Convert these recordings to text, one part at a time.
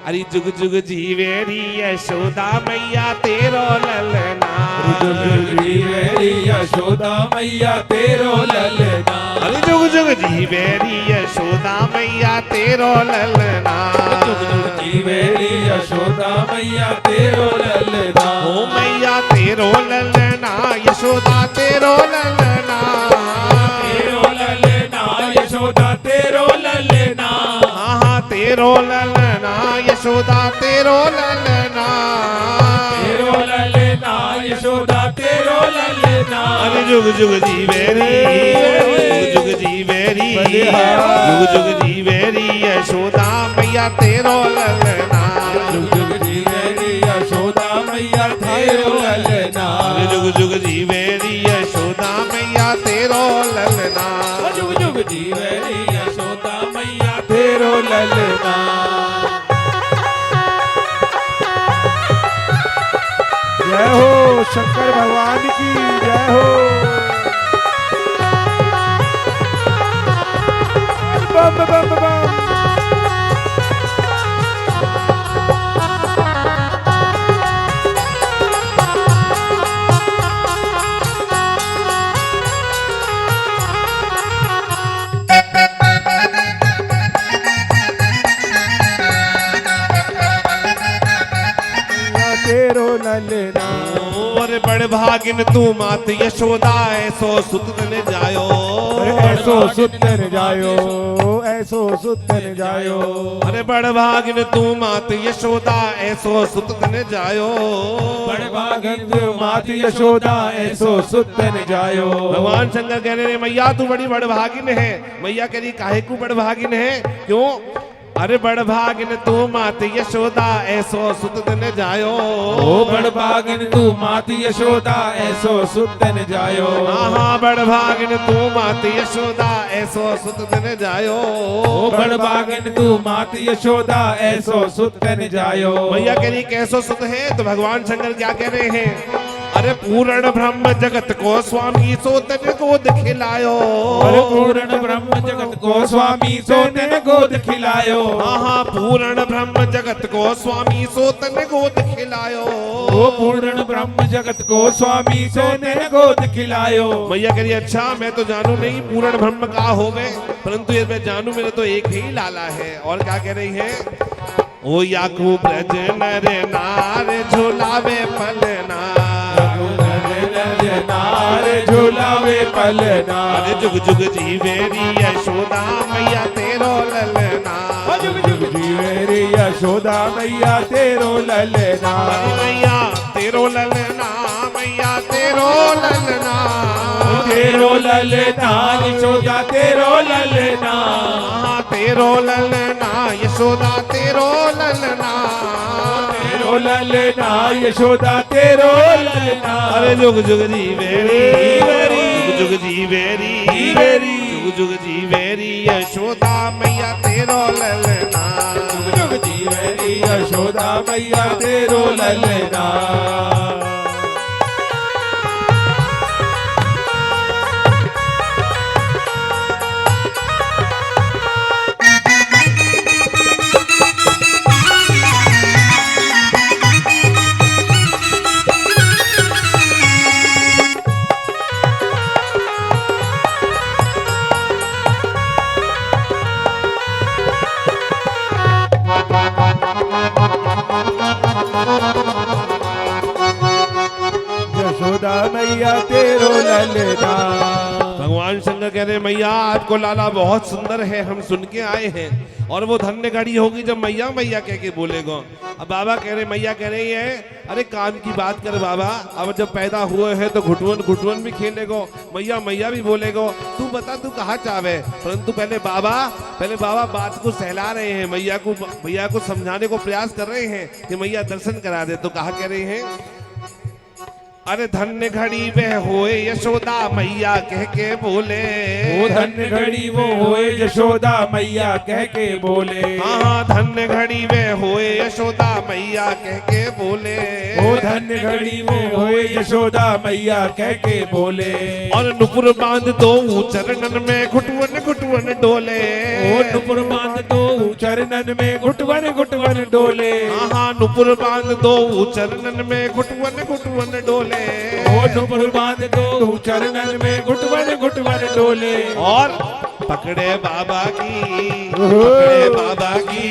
अरे जुग जुग जीवेरी यशोदा मैया तेरो ललना, जुग जीवेरी यशोदा मैया तेरो ललना, अरे जुग जुग जीवेरी यशोदा मैया तेरो ललना, जुग जुग जीवेरी यशोदा मैया तेरो ललना, ओ मैया तेरो ललना यशोदा तेरो ललना, तेरो ललना यशोदा तेरो ललना, हाँ हाँ तेरो ललना यशोदा तेरो ललना, तेरो ललना यशोदा तेरो ललना, अरे जुग जुग जीवेरी जुग जुग जीवेरी जुग जुग जीवेरी यशोदा मैया तेरो ललना, जुग जुग जीवेरी यशोदा मैया तेरो ललना, अरे जुग जुग जीवेरी यशोदा मैया तेरो ललना, जुग जुग जीवेरी यशोदा मैया तेरो ललना। जय हो शंकर भगवान की जय हो। बम बम बम। तेरो ललना, और बड़ भागिन तू मात यशोदा ऐसो सुत ने जायो, ऐसो सुतन जायो, ऐसो सुतन जायो, अरे बड़ भागिन तू मात यशोदा ऐसो सुत ने जायो, बड़ भागिन मात यशोदा ऐसो सुतन जायो। भगवान शंकर कह रहे मैया तू बड़ी बड़ भागिन है। मैया कह रही काहे को बड़ भागिन है, क्यों? अरे बड़ भागिन तू मात यशोदा ऐसो सुत ने जायो, ओ बड़ भागिन तू मात यशोदा ऐसो सुतन जायो, हाँ हाँ बड़ भागिन तू मात यशोदा ऐसो सुत ने जायो, ओ बड़ भागिन तू मात यशोदा ऐसो सुतन जायो। मैया कह रही कैसो सुत है, तो भगवान शंकर क्या कह रहे हैं? अरे पूर्ण ब्रह्म जगत को स्वामी सो तन गोद खिलायो, अरे पूर्ण ब्रह्म जगत को स्वामी सो तन गोद खिलायो, हाँ हाँ पूर्ण ब्रह्म जगत को स्वामी सो तन गोद खिलायो, ओ पूर्ण ब्रह्म जगत को स्वामी सो तन गोद खिलायो। मैया कह रही अच्छा मैं तो जानू नहीं पूर्ण ब्रह्म का हो गए, परंतु ये मैं जानू मेरे तो एक ही लाला है। और क्या कह रही है? ओ याकू ब्रज नर नार झुलावे पलना, नार झुलावे पलना, अरे जुग जुग जीवेरी यशोदा मैया तेरो ललना, जुग जुग जीवेरी यशोदा मैया तेरो ललना, अरे मैया तेरो ललना मैया तेरो ललना, तेरो ललना यशोदा तेरो ललना, हाँ तेरो ललना यशोदा तेरो ललना, तेरो ललना यशोदा तेरो ललना, अरे जुग जुग जीवेरी जुग जुग जीवेरी जुग जुग जीवेरी यशोदा मैया तेरो ललना, जुग जुग जीवेरी यशोदा मैया तेरो ललना। यशोदा मैया तेरो ललना, भगवान शंकर कह रहे मैया आपको लाला बहुत सुंदर है, हम सुन के आए हैं। और वो धन्य घड़ी होगी जब मैया मैया कह के बोलेगा। अब बाबा कह रहे मैया कह रही है अरे काम की बात कर बाबा, अब जब पैदा हुए हैं तो घुटवन घुटवन भी खेलेगो, मैया मैया भी बोलेगो, तू बता तू कहाँ चावे। परंतु पहले बाबा बात को सहला रहे हैं, मैया को समझाने को प्रयास कर रहे हैं कि मैया दर्शन करा दे। तो कहा कह रही हैं अरे धन्य घड़ी वे होए यशोदा मैया कह के बोले, ओ धन्य घड़ी वो होए यशोदा मैया कह के बोले, हाँ धन्य घड़ी वे होए यशोदा मैया कह के बोले, ओ धन्य घड़ी वो होए यशोदा मैया कह के बोले। और नुपुर बांध दो चरणन में घुटवन घुटवन डोले, ओ नुपुर बांध दो चरणन में घुटवन डोले। हाँ नुपुर बांध दो चरणन में घुटवन डोले। ओ नुपुर बांध दो चरणन में घुटवन डोले। और पकड़े बाबा की, पकड़े बाबा की,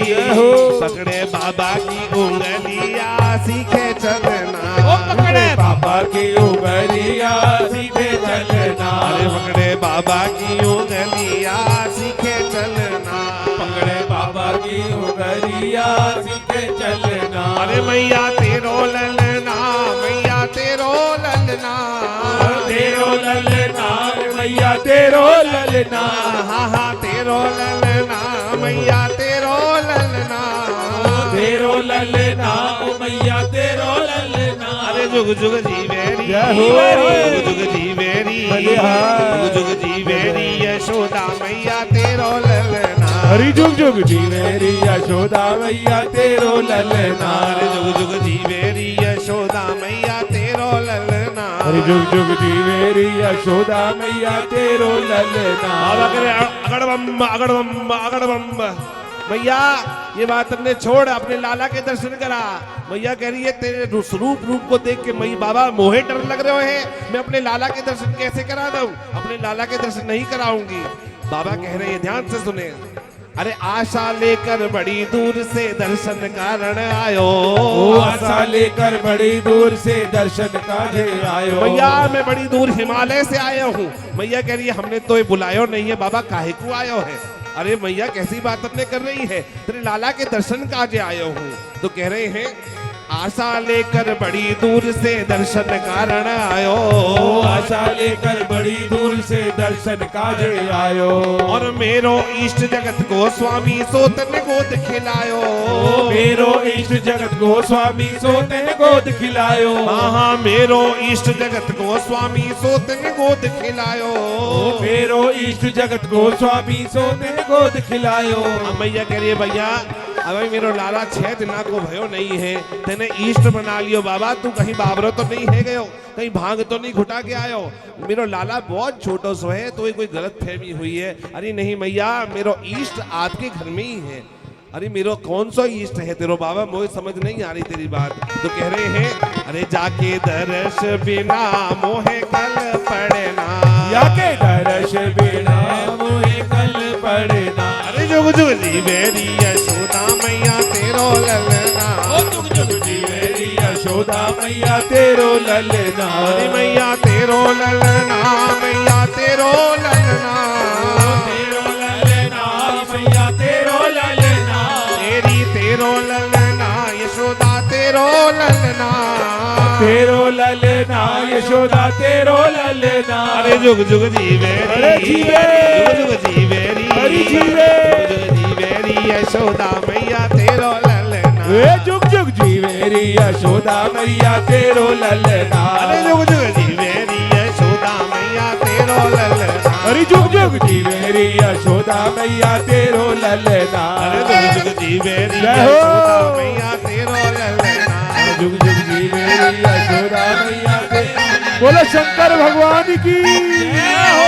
पकड़े बाबा की उंगलिया सीखे चलना। ओ पकड़े बाबा की उंगलिया सीखे चलना। अरे पकड़े बाबा की उंगलिया सीखे चलना। पकड़े बाबा की उंगलिया सीखे चलना। अरे मैया तेरो ललना, मैया तेरो ललना, तेरो ललना मैया तेरो ललना। हाँ हाँ तेरो ललना, मैया तेरो ललना, तेरो ललना ओ मैया तेरो ललना। अरे जुग जुग जीवेरी, जय हो। जुग जुग जीवेरी, बलिहार। जुग जुग जीवेरी यशोदा मैया तेरो ललना। हरी जुग जुग जी मेरी यशोदा मैया तेरो ललना। अरे जुग जुग जीवेरी यशोदा मैया तेरो ललना। हरी जुग जुग जी मेरी यशोदा मैया तेरो ललना। बाबा करे अगड़बम अगड़बम अगड़बम। मैया ये बात हमने छोड़, अपने लाला के दर्शन करा। मैया कह रही है तेरे रूप को देख के मई बाबा मोहे डर लग रहे हैं, मैं अपने लाला के दर्शन कैसे करा दूं? अपने लाला के दर्शन नहीं कराऊंगी। बाबा कह रहे हैं ध्यान से सुने। अरे आशा लेकर बड़ी दूर से दर्शन कारण आयो। ओ आशा लेकर बड़ी दूर से दर्शन काजे आयो। मैया मैं बड़ी दूर हिमालय से आया हूँ। मैया कह रही है हमने तो ये बुलायो नहीं है बाबा, काहे को आयो है? अरे मैया कैसी बात अपने कर रही है, तेरे लाला के दर्शन काजे आयो हूँ। तो कह रहे हैं आशा लेकर बड़ी दूर से दर्शन कारण आयो। ओ आशा लेकर बड़ी दूर से दर्शन काजे आयो। और मेरो इष्ट जगत को स्वामी सोतन गोद खिलायो। मेरो इष्ट जगत को स्वामी सोतन गोद खिलायो। हाँ मेरो इष्ट जगत को स्वामी सोतन गोद खिलायो। मेरो इष्ट जगत को स्वामी सोतन गोद खिलायो। मैया कह रही है भैया अभी मेरो लाला 6 दिना को भयो नहीं है, तेने ईष्ट बना लियो बाबा। तू कहीं बाबरो तो नहीं है गयो, कहीं भांग तो नहीं घुटा के आयो? मेरो लाला बहुत छोटो सो है, तो ये कोई गलत फहमी हुई है। अरे नहीं मैया मेरो ईष्ट आपके घर में ही है। अरे मेरो कौन सा ईष्ट है तेरो बाबा, मुझे समझ नहीं आ रही तेरी बात। तो कह रहे हैं अरे जाके दर्श बिना मोहे कल पड़ना। जाके दर्श बिना मोहे कल पड़ना। अरे जुग जुग जी मेरी यशोदा मैया तेरो ललना। ओ जुग जुग जी मेरी यशोदा मैया तेरो ललना। अरे मैया तेरो ललना, मैया तेरो ललना, तेरो ललना मैया तेरो ललना। तेरी तेरो ललना यशोदा तेरो ललना। तेरो ललना यशोदा तेरो ललना। अरे जुग जुग जी मेरी, जुग जुग जी मेरी, जुग जुग जी मेरी यशोदा मैया तेरो ललना। जुग जुग जी मेरी यशोदा मैया तेरो ललना। अरे जुग जुग जी मेरी यशोदा मैया तेरो ललना। अरे जुग जुग जी मेरी यशोदा मैया तेरो ललना। अरे जुग जुग जी मेरी यशोदा मैया तेरो ललना। जुग जुग जी मेरी यशोदा मैया तेरो। बोलो शंकर भगवान की जय हो।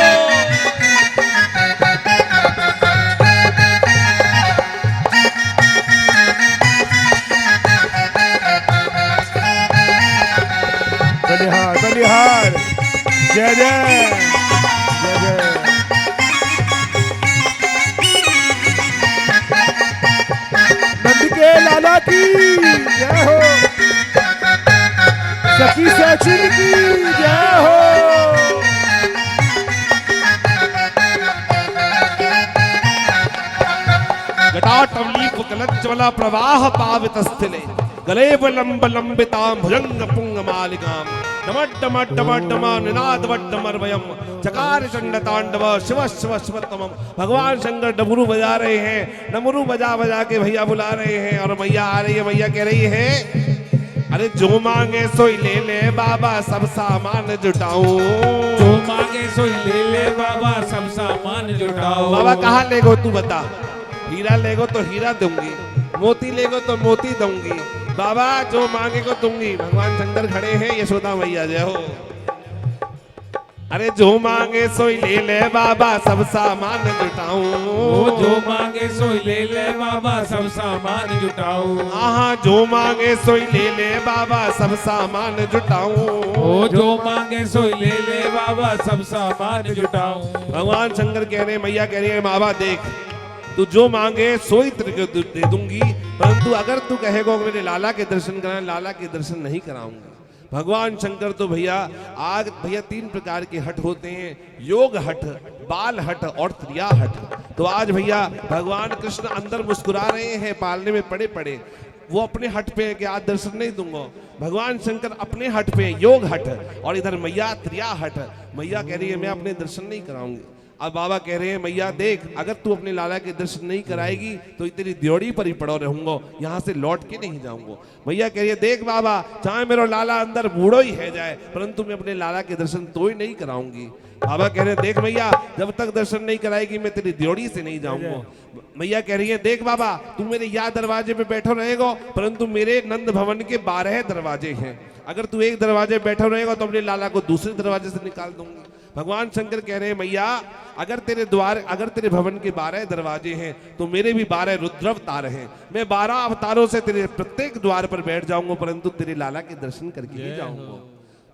बलिहार बलिहार। जय जय जय जय। नंद के लाला की जय हो। सखी सचिन की जय हो। घटाटवीप कलज्ज्वल प्रवाह पावित स्थिले गलेव लंब लंबितां भुजंग पुंग मालिकां डमड्डम निनादवड्डमर्वयम् चकार चंड तांडव शिव शिव शिवतमम। भगवान शंकर डमरू बजा रहे हैं, डमरू बजा बजा के भैया बुला रहे हैं। और मैया आ रही है, मैया कह रही है अरे जो मांगे सोई ले ले बाबा सब सामान जुटाऊं। जो मांगे सोई ले ले बाबा सब सामान जुटाओ। बाबा कहाँ लेगो तू बता? हीरा लेगो तो हीरा दूंगी, मोती लेगो तो मोती दूंगी। बाबा जो मांगे को दूंगी। भगवान शंकर खड़े हैं, यशोदा मैया जय हो। अरे जो मांगे सोई ले ले बाबा सब सामान जुटाऊं। ओ जो मांगे सोई ले ले बाबा सब सामान जुटाऊं। हाँ जो मांगे सोई ले ले बाबा सब सामान जुटाऊं। ओ जो मांगे सोई ले ले बाबा सब सामान जुटाऊं। भगवान शंकर कह रहे मैया कह रही है बाबा देख तू जो मांगे सोई तेरे को दे दूंगी, परंतु अगर तू कहेगा मेरे लाला के दर्शन कराना, लाला के दर्शन नहीं कराऊंगा। भगवान शंकर तो भैया आज भैया 3 प्रकार के हट होते हैं, योग हट, बाल हट और त्रिया हट। तो आज भैया भगवान कृष्ण अंदर मुस्कुरा रहे हैं, पालने में पड़े पड़े वो अपने हट पे कि आज दर्शन नहीं दूंगा। भगवान शंकर अपने हट पे योग हट और इधर मैया त्रिया हट। मैया कह रही है मैं अपने दर्शन नहीं कराऊंगी। अब बाबा कह रहे हैं मैया देख अगर तू अपने लाला के दर्शन नहीं कराएगी तो तेरी द्योड़ी पर ही पड़ो रहूंगा, यहाँ से लौट के नहीं जाऊंगा। मैया कह रही है देख बाबा चाहे मेरा लाला अंदर बूढ़ो ही है जाए परंतु मैं अपने लाला के दर्शन तो ही नहीं कराऊंगी। बाबा कह रहे हैं देख मैया जब तक दर्शन नहीं कराएगी मैं तेरी द्योड़ी से नहीं जाऊंगा। मैया कह रही है देख बाबा तू मेरे या दरवाजे पे बैठो रहेगा परंतु मेरे नंद भवन के 12 दरवाजे हैं, अगर तू एक दरवाजे बैठो रहेगा तो अपने लाला को दूसरे दरवाजे से निकाल दूंगी। भगवान शंकर कह रहे हैं मैया अगर तेरे भवन के 12 दरवाजे हैं तो मेरे भी 12 रुद्रावतार हैं, मैं 12 अवतारों से तेरे प्रत्येक द्वार पर बैठ जाऊंगा परंतु तेरे लाला के दर्शन करके ही जाऊंगा।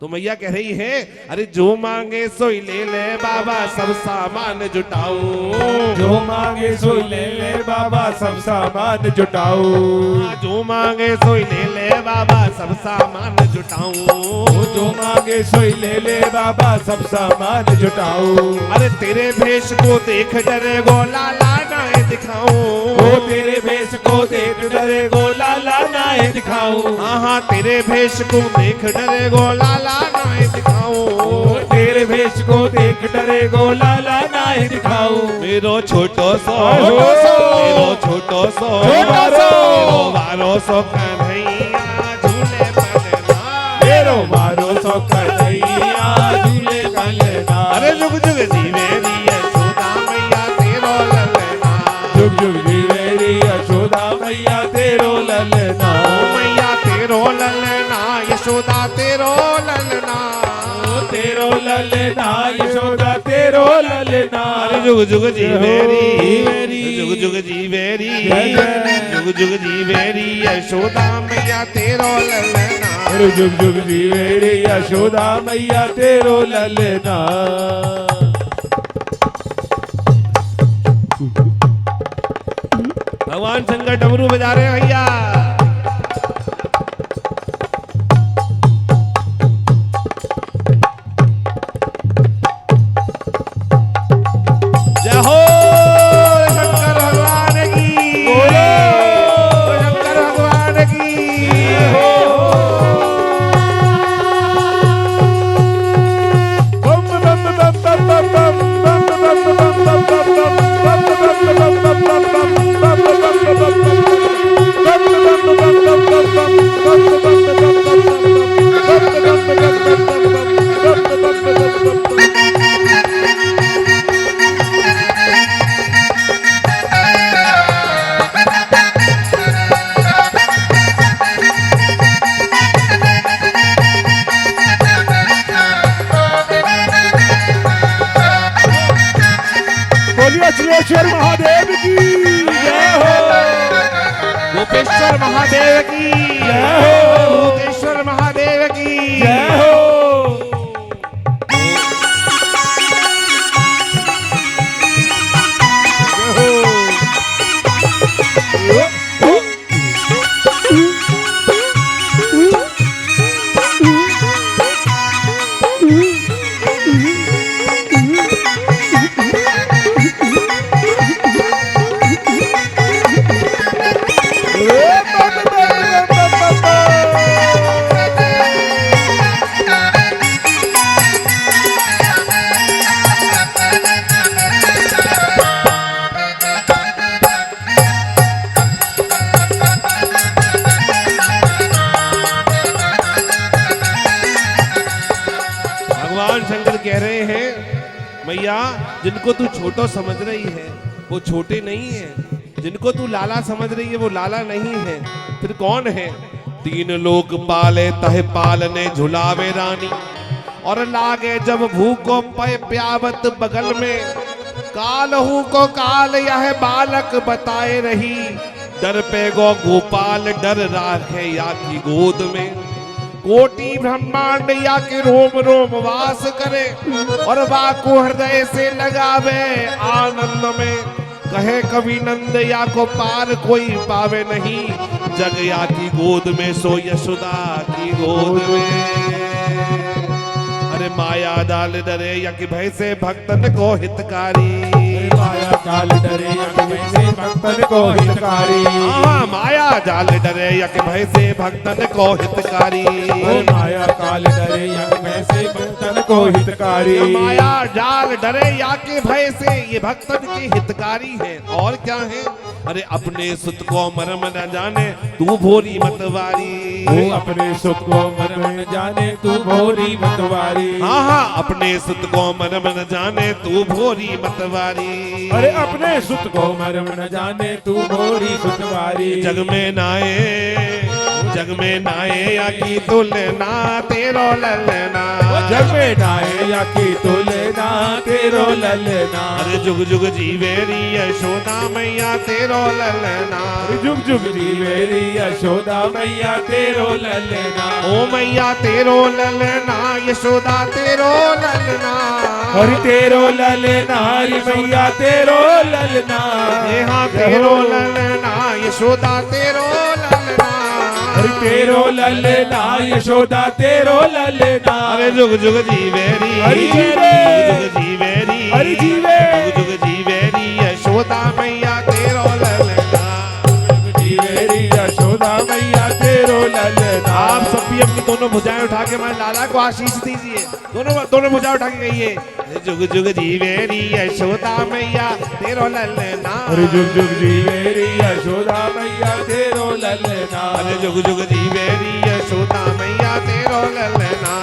तो मैया कह रही है अरे जो मांगे सोई ले ले बाबा सब सामान जुटाऊं। जो मांगे सोई ले ले बाबा सब सामान जुटाऊं। जो मांगे सोई ले ले बाबा सब सामान जुटाऊं। जो मांगे सोई ले ले बाबा सब सामान जुटाऊं। अरे तेरे भेष को देख डरे गो लाला नाए दिखाऊं। ओ तेरे भेष को देख डरे गो लाला नाए दिखाऊं। हाँ तेरे भेष को देख डरे गो लाला नाए दिखाऊं। तेरे भेष को देख डरे गो लाला नाए दिखाऊं। मेरो छोटो सो मेरो छोटो सो मेरो बारो सो कन्हैया झूले पलना। मेरो बारो सो कन्हैया झूले पलना। अरे जुग जुग जीवेरी यशोदा मैया तेरो ललना। जुग जुग जीवेरी यशोदा मैया तेरो ललना। मैया तेरो ललना यशोदा तेरो ललना। तेरो ललना यशोदा तेरो ललना। अरे जुग जुग जीवेरी जुग जुग जीवेरी जुग जुग जीवेरी यशोदा मैया तेरो ललना। अरे जुग जुग जीवेरी यशोदा मैया तेरो ललना। भगवान शंकर डमरू बजा रहे हैं भैया। जय हो शंकर भगवान की। शंकर भगवान की। गोपेश्वर महादेव की जय हो। गोपेश्वर महादेव की जय हो। गोपेश्वर महादेव की जय हो। कह रहे हैं मैया जिनको तू छोटो समझ रही है वो छोटे नहीं है, जिनको तू लाला समझ रही है वो लाला नहीं है, फिर कौन है? तीन लोक पाले तह पालने झुलावे रानी और लागे जब भूखो पे प्यावत बगल में, कालहू को काल यह बालक बताए रही, डर पे गो गोपाल डर राखे या की गोद में, कोटि ब्रह्मांड या के रोम रोम वास करे, और वाकु हृदय से लगावे आनंद में, कहे कवि नंद या को पार कोई पावे नहीं, जग या की गोद में सो यशोदा की गोद में। अरे माया डाल डरे या कि भय से भक्तन को हितकारी, माया काल डरे यज्ञ से भक्तन को हितकारी, माया जाल डरे यज्ञ भय से भक्तन को हितकारी, माया काल डरे यज्ञ से भक्तन को हितकारी, माया जाल डरे या के भय से ये भक्तन के हितकारी है। और क्या है? अरे अपने सुत को मर्म न जाने तू भोरी मतवारी, तू अपने सुत को मर्म न जाने तू भोरी मतवारी, हाँ अपने सुत को मर्म न जाने तू भोरी मतवारी, अरे अपने सुत को मर्म न जाने तू भोरी सुतवारी, जग में नाए जग में नाए या की तुलना तेरो ललना, जग में नाए या की तुलना तेरो ललना, अरे जुग जुग जीवेरी यशोदा मैया तेरो ललना, जुग जुग जीवेरी यशोदा मैया तेरो ललना, ओ मैया तेरो ललना यशोदा तेरो ललना, हरि तेरो ललना हरि मैया तेरो ललना, यहाँ तेरो ललना यशोदा तेरो ललना, हरि तेरो ललना यशोदा तेरो ललना, अरे जुग जुग जीवेरी हरि जुग जीवेरी हरि जीवे जुग जुग जीवेरी यशोदा मैया तेरो ललना, जीवेरी यशोदा मैया तेरो ललना। आप सब भी अपनी दोनों भुजाएं उठा के हमारे लाला को आशीष दीजिए, दोनों भुजाएं उठा के कहिए, जुग जुग जीवेरी यशोदा मैया तेरो ललना, अरे जुग जुग जीवेरी यशोदा मैया तेरो ललना, अरे जुग जुग जीवेरी यशोदा मैया तेरो ललना,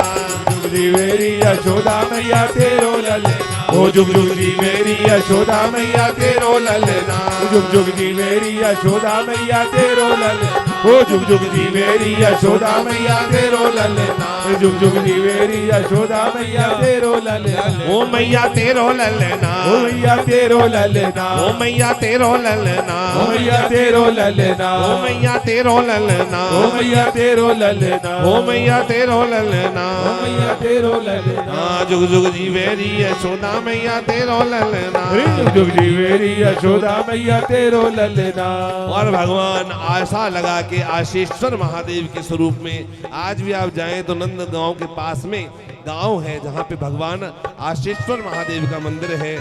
जुग जीवेरी यशोदा मैया तेरो ललना, ओ जुग जुग जीवेरी यशोदा मैया तेरो ललना, जुग जुग जीवेरी यशोदा मैया तेरो ललना, ओ जुग जुग जीवेरी यशोदा मैया तेरो ललना, जुग जुग जीवेरी यशोदा मैया तेरो ललना, ओ मैया तेरो ललना, ओ मैया तेरो ललना, ओ मैया तेरो ललना, ओ मैया तेरो ललना, ओ मैया तेरो ललना, ओ मैया तेरो ललना, ओ मैया तेरो ललना, ओ मैया तेरो ललना, हाँ जुग जुग जीवेरी यशोदा मैया तेरो ललना, जुग जुग जीवेरी यशोदा मैया तेरो ललना। और भगवान आशा लगा के आशेश्वर महादेव के स्वरूप में आज भी आप जाएं तो नंद गांव के पास में गांव है जहां पे भगवान आशेश्वर महादेव का मंदिर है,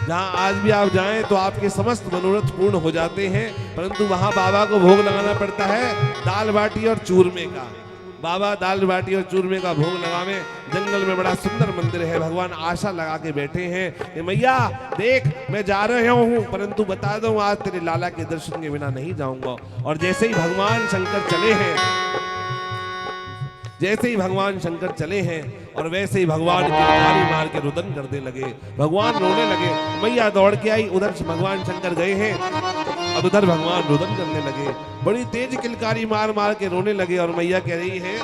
जहां आज भी आप जाएं तो आपके समस्त मनोरथ पूर्ण हो जाते हैं, परंतु वहां बाबा को भोग लगाना पड़ता है दाल बाटी और चूरमे का। बाबा दाल बाटी और चूरमे का भोग लगावे, जंगल में बड़ा सुंदर मंदिर है। भगवान आशा लगा के बैठे हैं कि मैया देख मैं जा रहा हूँ, परंतु बता दूं आज तेरे लाला के दर्शन के बिना नहीं जाऊंगा। और जैसे ही भगवान शंकर चले हैं, जैसे ही भगवान शंकर चले हैं और वैसे ही भगवान किलकारी मार के रुदन करने लगे, भगवान रोने लगे। मैया दौड़ के आई, उधर से भगवान शंकर गए हैं और उधर भगवान रुदन करने लगे, बड़ी तेज किलकारी मार मार के रोने लगे। और मैया कह रही है